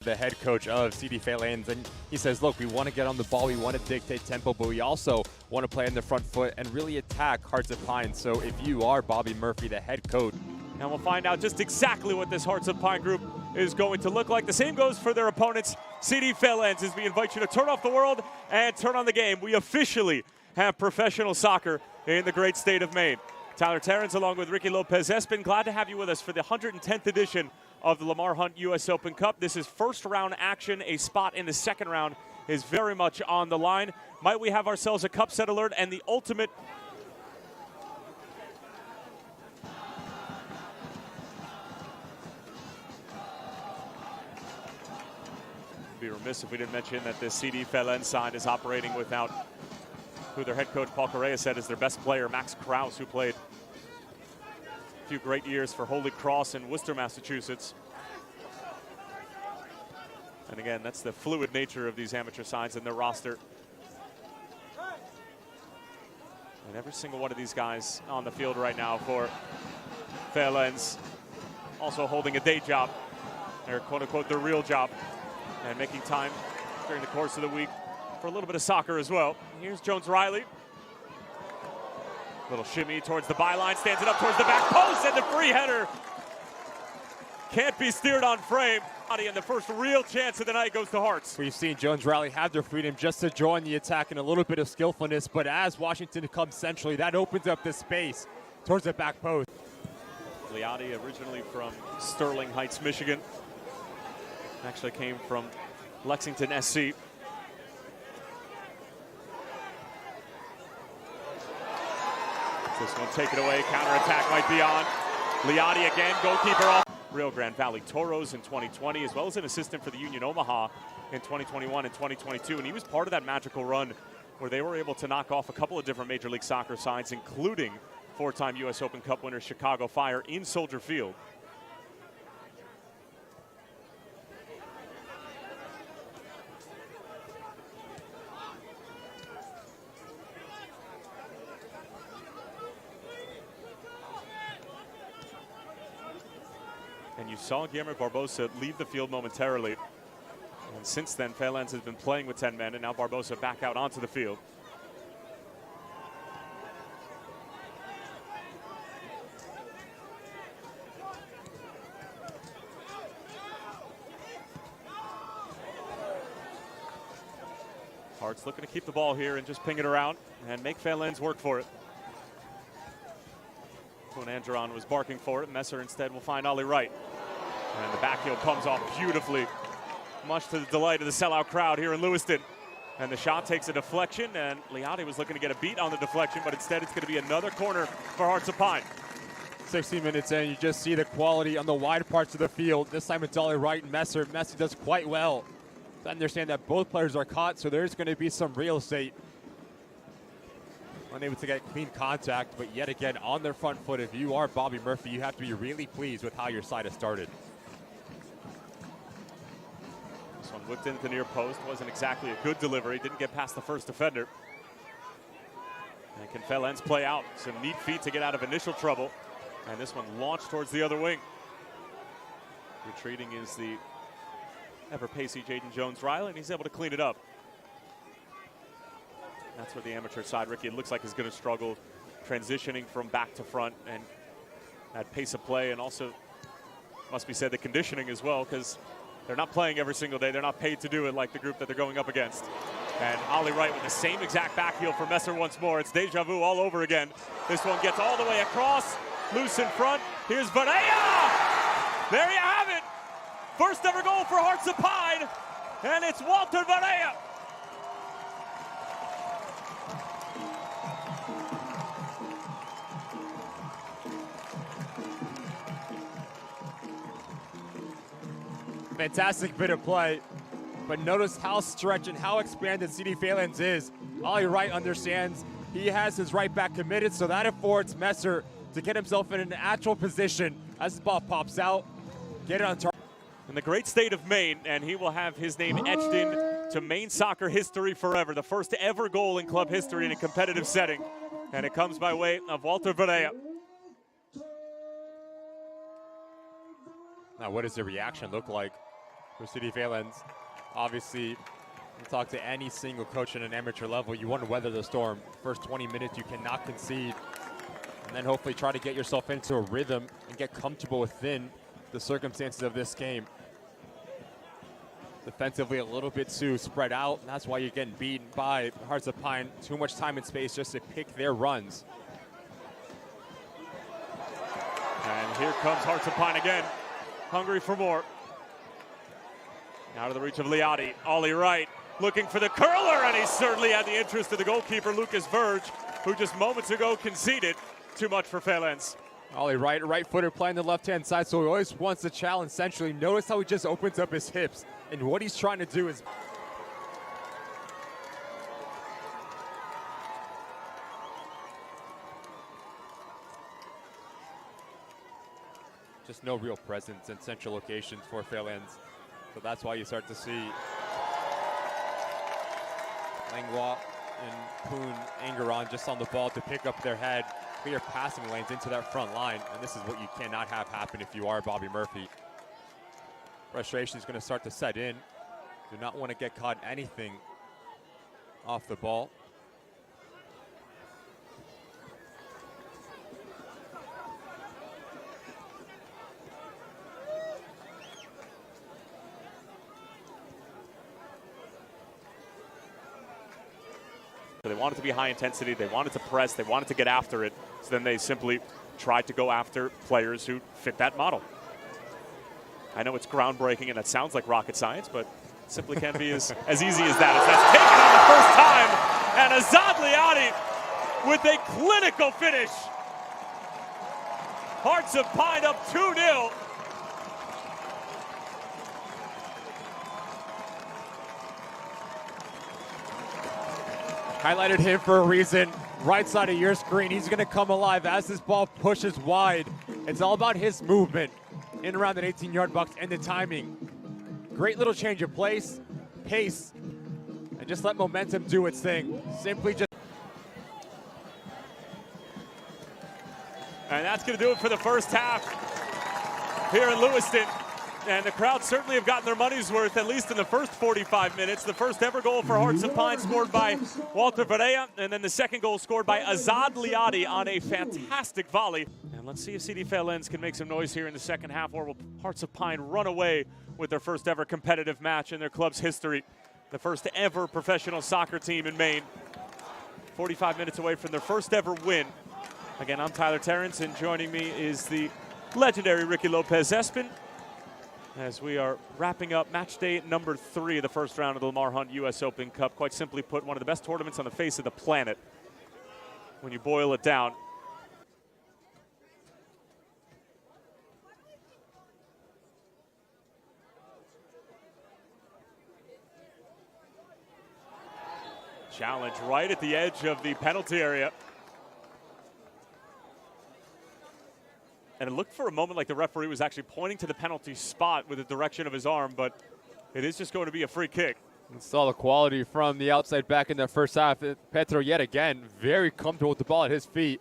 The head coach of CD Faialense, and he says, look, we want to get on the ball, we want to dictate tempo, but we also want to play on the front foot and really attack Hearts of Pine. So if you are Bobby Murphy, the head coach. And we'll find out just exactly what this Hearts of Pine group is going to look like. The same goes for their opponents, CD Faialense, as we invite you to turn off the world and turn on the game. We officially have professional soccer in the great state of Maine. Tyler Terrence along with Ricky Lopez-Espin, glad to have you with us for the 110th edition of the Lamar Hunt U.S. Open Cup. This is first round action. A spot in the second round is very much on the line. Might we have ourselves a cup set alert and the ultimate... Be remiss if we didn't mention that this CD Faialense side is operating without who their head coach Paul Correa said is their best player, Max Krause, who played few great years for Holy Cross in Worcester, Massachusetts. And again, that's the fluid nature of these amateur sides and their roster. And every single one of these guys on the field right now for Faialense also holding a day job, or quote unquote their real job, and making time during the course of the week for a little bit of soccer as well. Here's Jones Riley. Little shimmy towards the byline, stands it up towards the back post, and the free header can't be steered on frame. And the first real chance of the night goes to Hearts. We've seen Jones Riley have their freedom just to join the attack and a little bit of skillfulness, but as Washington comes centrally, that opens up the space towards the back post. Liati, originally from Sterling Heights, Michigan, actually came from Lexington SC. This one, take it away, counterattack might be on. Liati again, goalkeeper off. Rio Grande Valley Toros in 2020, as well as an assistant for the Union Omaha in 2021 and 2022. And he was part of that magical run where they were able to knock off a couple of different Major League Soccer sides, including four-time U.S. Open Cup winner Chicago Fire in Soldier Field. And you saw Guillermo Barbosa leave the field momentarily. And since then, Faialense has been playing with 10 men, and now Barbosa back out onto the field. Hearts looking to keep the ball here and just ping it around and make Faialense work for it. When Andron was barking for it, Messer instead will find Ollie Wright. And the back heel comes off beautifully, much to the delight of the sellout crowd here in Lewiston. And the shot takes a deflection, and Liati was looking to get a beat on the deflection, but instead it's going to be another corner for Hearts of Pine. 60 minutes in, you just see the quality on the wide parts of the field. This time it's Ollie Wright and Messer. Messi does quite well to understand that both players are caught, so there's going to be some real estate. Unable to get clean contact, but yet again on their front foot. If you are Bobby Murphy, you have to be really pleased with how your side has started. This one whipped into the near post. Wasn't exactly a good delivery. Didn't get past the first defender. And can Faialense play out? Some neat feet to get out of initial trouble. And this one launched towards the other wing. Retreating is the ever-pacey Jaden Jones Riley, and he's able to clean it up. That's where the amateur side, Ricky, it looks like is going to struggle transitioning from back to front and that pace of play, and also must be said the conditioning as well, because they're not playing every single day. They're not paid to do it like the group that they're going up against. And Ollie Wright with the same exact back heel for Messer once more. It's deja vu all over again. This one gets all the way across, loose in front. Here's Varela! There you have it! First ever goal for Hearts of Pine, and it's Walter Varela. Fantastic bit of play, but notice how stretched and how expanded CD Faialense is. Ollie Wright understands he has his right back committed, so that affords Messer to get himself in an actual position as the ball pops out, get it on target. In the great state of Maine, and he will have his name etched into Maine soccer history forever. The first ever goal in club history in a competitive setting, and it comes by way of Walter Varela. Now, what does the reaction look like for City Faialense. Obviously, you talk to any single coach at an amateur level, you want to weather the storm. First 20 minutes, you cannot concede. And then hopefully try to get yourself into a rhythm and get comfortable within the circumstances of this game. Defensively a little bit too spread out, and that's why you're getting beaten by Hearts of Pine. Too much time and space just to pick their runs. And here comes Hearts of Pine again, hungry for more. Out of the reach of Liati. Ollie Wright looking for the curler, and he certainly had the interest of the goalkeeper, Lucas Verge, who just moments ago conceded. Too much for Faialense. Ollie Wright, right-footer playing the left-hand side, so he always wants to challenge centrally. Notice how he just opens up his hips, and what he's trying to do is just no real presence in central locations for Faialense. So that's why you start to see Langlois and Poon Angeron just on the ball to pick up their head, clear passing lanes into that front line. And this is what you cannot have happen if you are Bobby Murphy. Frustration is going to start to set in. Do not want to get caught anything off the ball. They wanted to be high intensity, they wanted to press, they wanted to get after it. So then they simply tried to go after players who fit that model. I know it's groundbreaking and that sounds like rocket science, but it simply can't be as easy as that. As that's taken on the first time, and Azad Liati with a clinical finish. Hearts of Pine up 2-0. Highlighted him for a reason. Right side of your screen, he's going to come alive as this ball pushes wide. It's all about his movement in around that 18-yard box and the timing. Great little change of pace, and just let momentum do its thing. Simply just. And that's going to do it for the first half here in Lewiston. And the crowd certainly have gotten their money's worth, at least in the first 45 minutes. The first ever goal for Hearts of Pine scored by Walter Pereira, and then the second goal scored by Azad Liati on a fantastic volley. And let's see if City Faialense can make some noise here in the second half, or will Hearts of Pine run away with their first ever competitive match in their club's history. The first ever professional soccer team in Maine. 45 minutes away from their first ever win. Again, I'm Tyler Terrence, and joining me is the legendary Ricky Lopez-Espin, as we are wrapping up match day number 3 of the first round of the Lamar Hunt U.S. Open Cup. Quite simply put, one of the best tournaments on the face of the planet when you boil it down. Challenge right at the edge of the penalty area. And it looked for a moment like the referee was actually pointing to the penalty spot with the direction of his arm, but it is just going to be a free kick. And saw the quality from the outside back in the first half. Petro yet again very comfortable with the ball at his feet.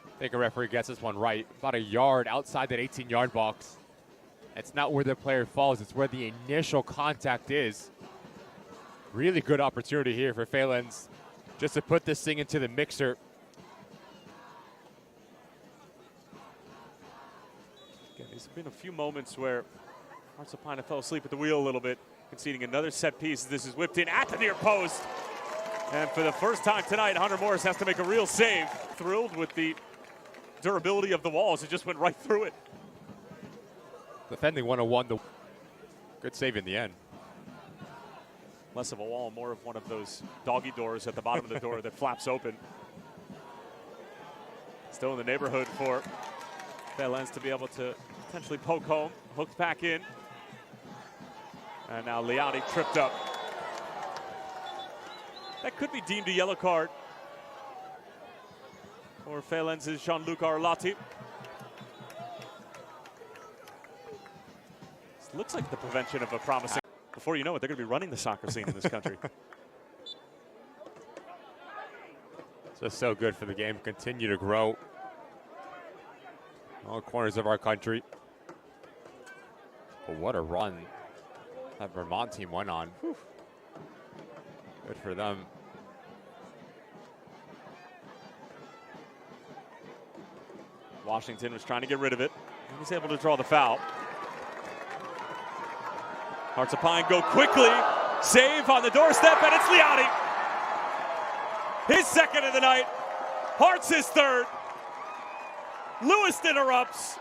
I think a referee gets this one right. About a yard outside that 18-yard box. It's not where the player falls, it's where the initial contact is. Really good opportunity here for Faialense just to put this thing into the mixer. There's been a few moments where Hearts of Pine fell asleep at the wheel a little bit, conceding another set piece. This is whipped in at the near post. And for the first time tonight, Hunter Morris has to make a real save. Thrilled with the durability of the walls. It just went right through it. Defending 101, good save in the end. Less of a wall, more of one of those doggy doors at the bottom of the door that flaps open. Still in the neighborhood for Faialense to be able to potentially poke home, hooked back in. And now Liati tripped up. That could be deemed a yellow card for Faialense's Jean-Luc Arlati. This looks like the prevention of a promising. Before you know it, they're going to be running the soccer scene in this country. It's just so good for the game to continue to grow. All corners of our country. But what a run that Vermont team went on. Whew. Good for them. Washington was trying to get rid of it. He was able to draw the foul. Hearts of Pine go quickly. Save on the doorstep, and it's Leotti. His second of the night. Hearts his third. Lewis interrupts.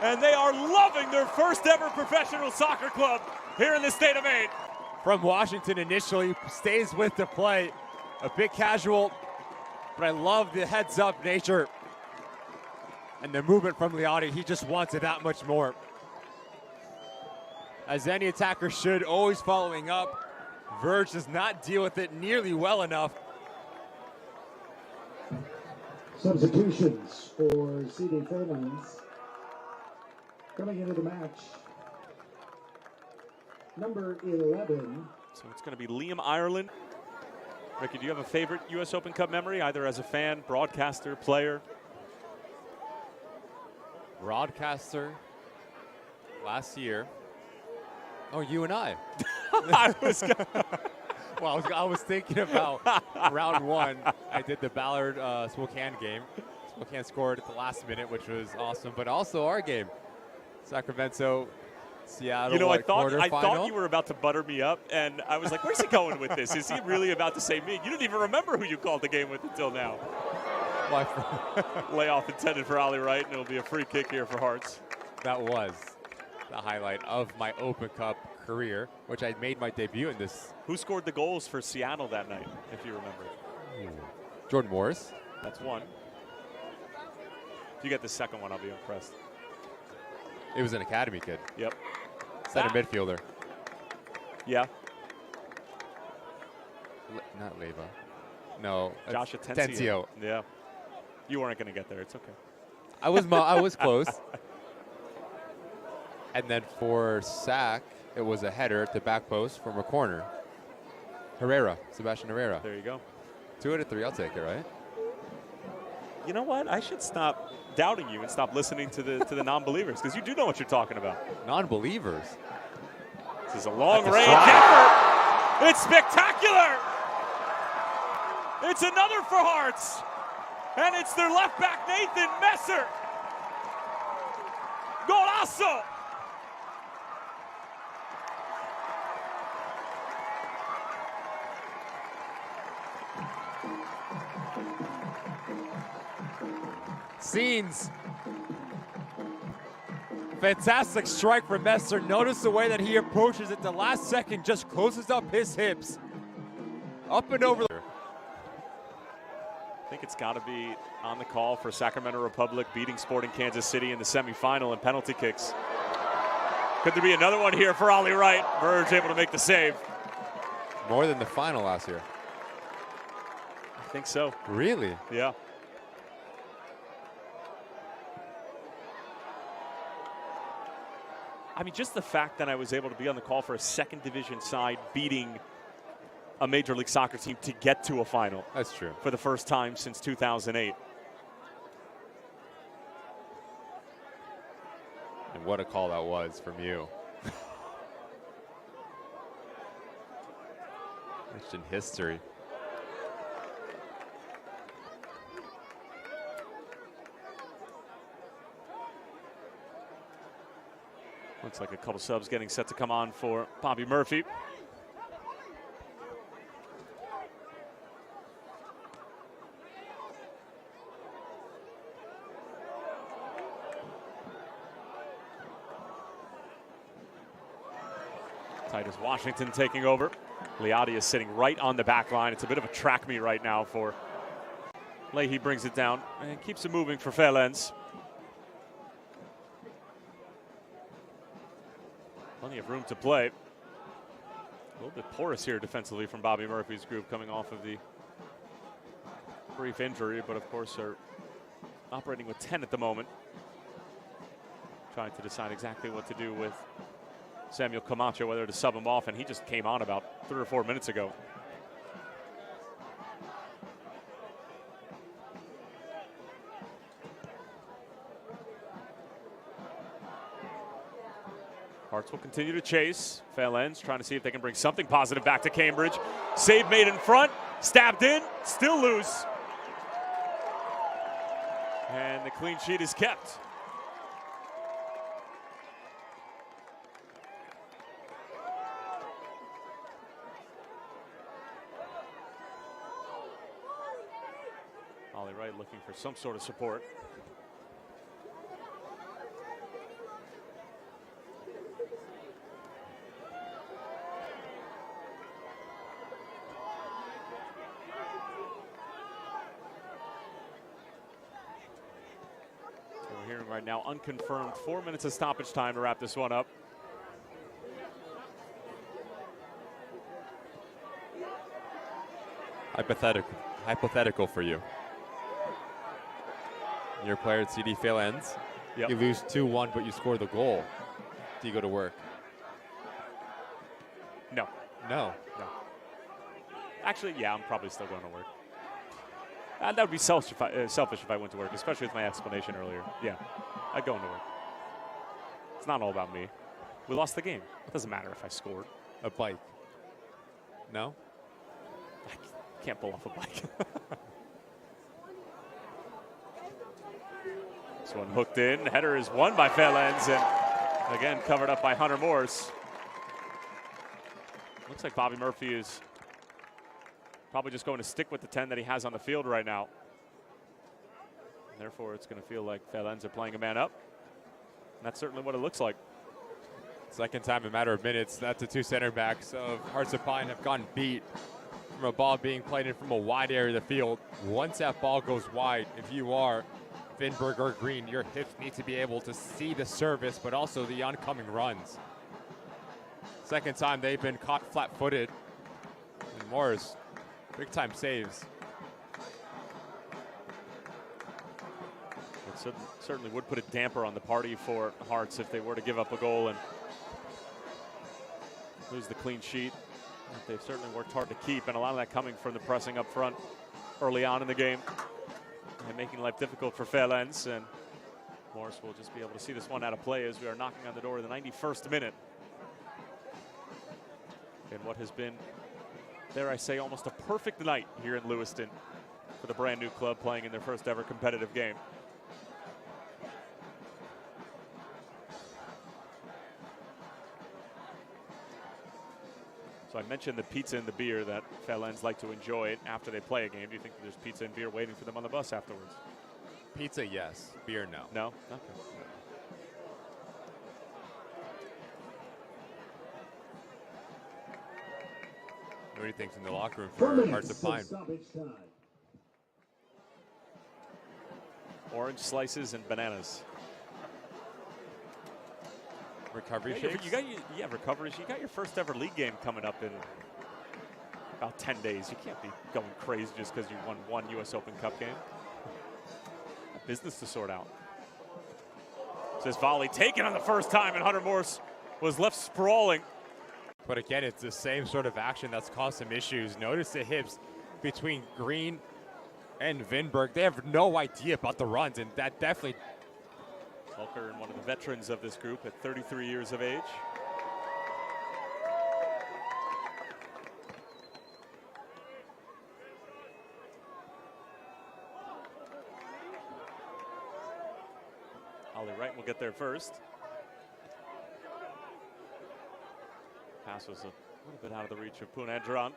And they are loving their first ever professional soccer club here in the state of Maine. From Washington initially, stays with the play. A bit casual, but I love the heads-up nature. And the movement from Leotti, he just wants it that much more. As any attacker should, always following up. Verge does not deal with it nearly well enough. Substitutions for CD Faialense. Coming into the match, number 11. So it's going to be Liam Ireland. Ricky, do you have a favorite U.S. Open Cup memory, either as a fan, broadcaster, player? Broadcaster last year. Oh, you and I. Well, I was thinking about round one. I did the Ballard Spokane game. Spokane scored at the last minute, which was awesome, but also our game. Sacramento, Seattle. You know, I thought quarterfinal. you were about to butter me up, and I was like, where's he going with this? Is he really about to say me? You didn't even remember who you called the game with until now. Layoff intended for Ollie Wright, and it'll be a free kick here for Hearts. That was the highlight of my Open Cup career, which I made my debut in this. Who scored the goals for Seattle that night, if you remember? Jordan Morris. That's one. If you get the second one, I'll be impressed. It was an academy kid. Yep. Center midfielder. Yeah. Not Leva. No. Josh Atencio. Yeah. You weren't going to get there. It's okay. I was close. And then for Sac, it was a header at the back post from a corner. Sebastian Herrera. There you go. 2 out of 3, I'll take it, right? You know what? I should stop doubting you and stop listening to the non-believers, because you do know what you're talking about. Non-believers. This is a long-range effort. It's spectacular. It's another for Hearts. And it's their left back, Nathan Messer. Golazo. Scenes. Fantastic strike from Messer. Notice the way that he approaches it the last second, just closes up his hips. Up and over. I think it's got to be on the call for Sacramento Republic beating Sporting Kansas City in the semifinal in penalty kicks. Could there be another one here for Ollie Wright? Verge able to make the save. More than the final last year. I think so. Really? Yeah. I mean, just the fact that I was able to be on the call for a second division side beating a Major League Soccer team to get to a final. That's true. For the first time since 2008. And what a call that was from you. It's in history. Looks like a couple subs getting set to come on for Bobby Murphy. Titus Washington taking over. Leotti is sitting right on the back line. It's a bit of a track meet right now for Leahy. Brings it down and keeps it moving for Faialense. Plenty of room to play. A little bit porous here defensively from Bobby Murphy's group, coming off of the brief injury, but of course are operating with 10 at the moment. Trying to decide exactly what to do with Samuel Camacho, whether to sub him off, and he just came on about 3 or 4 minutes ago. Hearts will continue to chase. Faialense trying to see if they can bring something positive back to Cambridge. Save made in front, stabbed in, still loose. And the clean sheet is kept. Ollie Wright looking for some sort of support. We're hearing right now unconfirmed 4 minutes of stoppage time to wrap this one up. Hypothetical for you. Your player at CD Faialense. Yep. You lose 2-1, but you score the goal. Do you go to work? No. No. No. Actually, yeah, I'm probably still going to work. That would be selfish if I went to work, especially with my explanation earlier. Yeah, I'd go into work. It's not all about me. We lost the game. It doesn't matter if I scored. A bike. No? I can't pull off a bike. This one hooked in. Header is won by Faialense, and again covered up by Hunter Morris. Looks like Bobby Murphy is probably just going to stick with the 10 that he has on the field right now. And therefore, it's going to feel like Faialense are playing a man up. And that's certainly what it looks like. Second time in a matter of minutes that the two center backs of Hearts of Pine have gotten beat from a ball being played in from a wide area of the field. Once that ball goes wide, if you are Vinberg or Green, your hips need to be able to see the service, but also the oncoming runs. Second time they've been caught flat-footed. And Morris, big-time saves. It certainly would put a damper on the party for Hearts if they were to give up a goal and lose the clean sheet. They've certainly worked hard to keep, and a lot of that coming from the pressing up front early on in the game and making life difficult for Faialense. And Morris will just be able to see this one out of play as we are knocking on the door of the 91st minute. And what has been, dare I say, almost a perfect night here in Lewiston for the brand new club playing in their first ever competitive game. So I mentioned the pizza and the beer that Faialense like to enjoy after they play a game. Do you think there's pizza and beer waiting for them on the bus afterwards? Pizza, yes. Beer, no. No? Okay. What do you think in the locker room 4 for minutes Hearts of Pine? stoppage time. Orange slices and bananas. Recovery Yeah, shakes? recoveries. You got your first ever league game coming up in about 10 days. You can't be going crazy just because you won one U.S. Open Cup game. Business to sort out. This volley taken on the first time, and Hunter Morris was left sprawling. But again, it's the same sort of action that's caused some issues. Notice the hips between Green and Vinberg. They have no idea about the runs, and that definitely... Volker, one of the veterans of this group at 33 years of age. Ollie Wright will get there first. Pass was a little bit out of the reach of Punandran.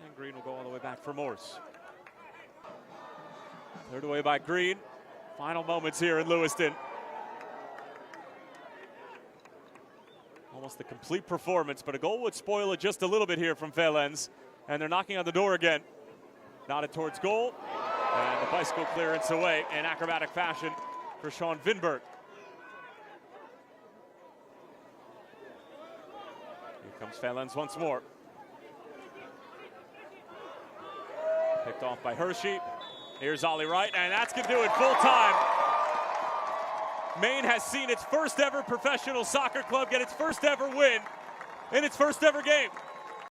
And Green will go all the way back for Morse. Cleared away by Green. Final moments here in Lewiston. Almost a complete performance, but a goal would spoil it just a little bit here from Faialense. And they're knocking on the door again. Nodded towards goal. And the bicycle clearance away in acrobatic fashion for Sean Vinberg. Here comes Faialense once more. Picked off by Hershey. Here's Ollie Wright, and that's going to do it full time. Maine has seen its first ever professional soccer club get its first ever win in its first ever game.